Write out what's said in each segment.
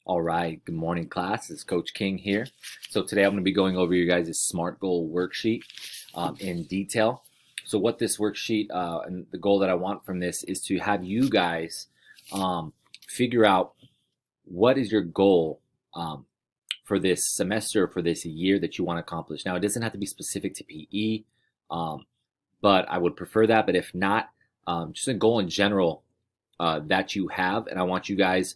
All right, good morning, class. It's Coach King here. So today I'm going to be going over your guys' SMART goal worksheet in detail. So what this worksheet and the goal that I want from this is to have you guys figure out what is your goal for this semester, for this year that you want to accomplish. Now, it doesn't have to be specific to PE, but I would prefer that. But if not, just a goal in general that you have, and I want you guys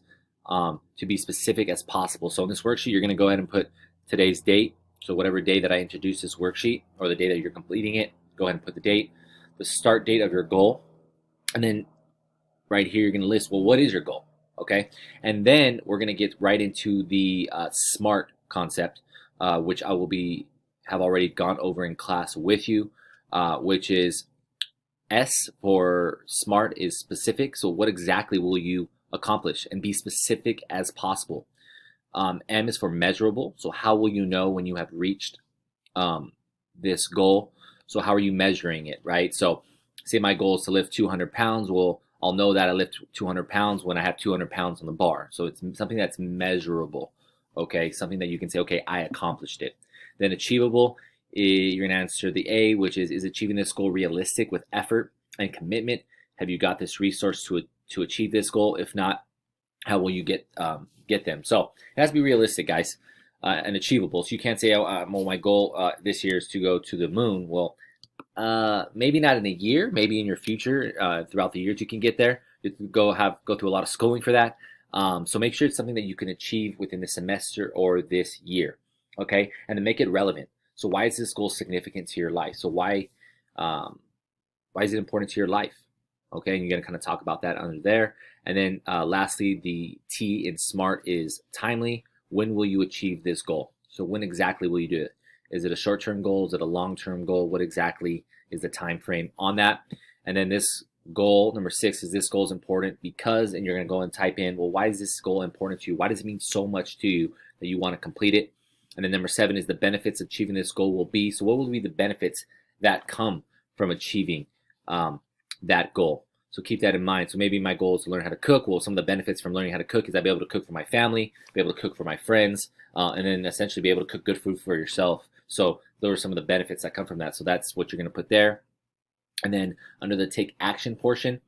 to be specific as possible. So in this worksheet, you're going to go ahead and put today's date. So whatever day that I introduce this worksheet or the day that you're completing it, go ahead and put the date, the start date of your goal. And then right here, you're going to list, well, what is your goal? Okay. And then we're going to get right into the SMART concept, which I will have already gone over in class with you, which is S for SMART is specific. So what exactly will you accomplish, and be specific as possible. M is for measurable. So how will you know when you have reached this goal? So how are you measuring it, right? So say my goal is to lift 200 pounds. Well, I'll know that I lift 200 pounds when I have 200 pounds on the bar. So it's something that's measurable, okay? Something that you can say, okay, I accomplished it. Then achievable, you're gonna answer the A, which is achieving this goal realistic with effort and commitment? Have you got this resource to achieve this goal? If not, how will you get them? So it has to be realistic, guys, and achievable. So you can't say, well, my goal this year is to go to the moon. Well, maybe not in a year, maybe in your future, throughout the years you can get there. You can go through a lot of schooling for that. So make sure it's something that you can achieve within the semester or this year, okay? And to make it relevant. So why is this goal significant to your life? So why is it important to your life? Okay, and you're going to kind of talk about that under there. And then lastly, the T in SMART is timely. When will you achieve this goal? So when exactly will you do it? Is it a short-term goal? Is it a long-term goal? What exactly is the time frame on that? And then this goal, number 6, is this goal is important because, and you're going to go and type in, well, why is this goal important to you? Why does it mean so much to you that you want to complete it? And then number 7 is the benefits of achieving this goal will be. So what will be the benefits that come from achieving that goal? So keep that in mind. So maybe my goal is to learn how to cook. Well, some of the benefits from learning how to cook is I'll be able to cook for my family, be able to cook for my friends, and then essentially be able to cook good food for yourself. So those are some of the benefits that come from that. So that's what you're going to put there. And then under the take action portion,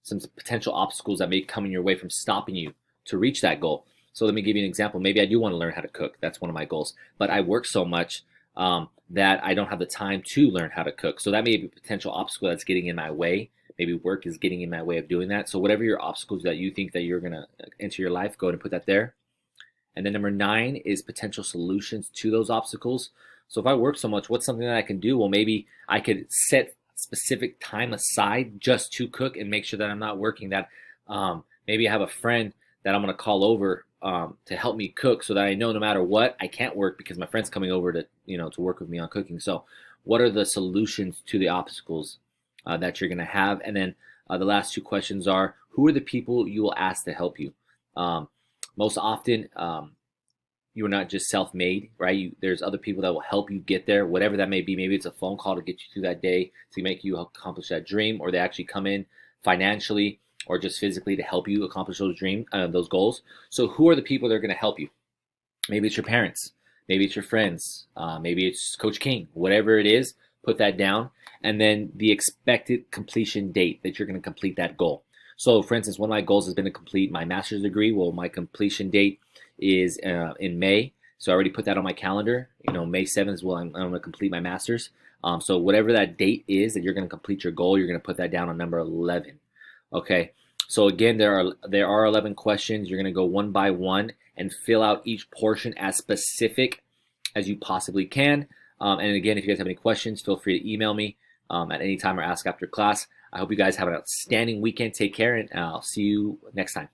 some potential obstacles that may come in your way from stopping you to reach that goal. So let me give you an example. Maybe I do want to learn how to cook. That's one of my goals. But I work so much that I don't have the time to learn how to cook. So that may be a potential obstacle that's getting in my way. Maybe work is getting in my way of doing that. So whatever your obstacles that you think that you're going to enter your life, go ahead and put that there. And then number 9 is potential solutions to those obstacles. So if I work so much, what's something that I can do? Well, maybe I could set specific time aside just to cook and make sure that I'm not working that. Maybe I have a friend that I'm going to call over to help me cook so that I know no matter what, I can't work because my friend's coming over to work with me on cooking. So what are the solutions to the obstacles that you're going to have? And then the last 2 questions are, who are the people you will ask to help you? Most often, you are not just self-made, right? There's other people that will help you get there, whatever that may be. Maybe it's a phone call to get you through that day to make you accomplish that dream, or they actually come in financially or just physically to help you accomplish those those goals. So who are the people that are going to help you? Maybe it's your parents, maybe it's your friends, maybe it's Coach King, whatever it is, put that down. And then the expected completion date that you're going to complete that goal. So for instance, one of my goals has been to complete my master's degree. Well, my completion date is in May. So I already put that on my calendar. May 7th is when I'm going to complete my master's. So whatever that date is that you're going to complete your goal, you're going to put that down on number 11. Okay. So again, there are 11 questions. You're going to go one by one and fill out each portion as specific as you possibly can. And again, if you guys have any questions, feel free to email me at any time or ask after class. I hope you guys have an outstanding weekend. Take care, and I'll see you next time.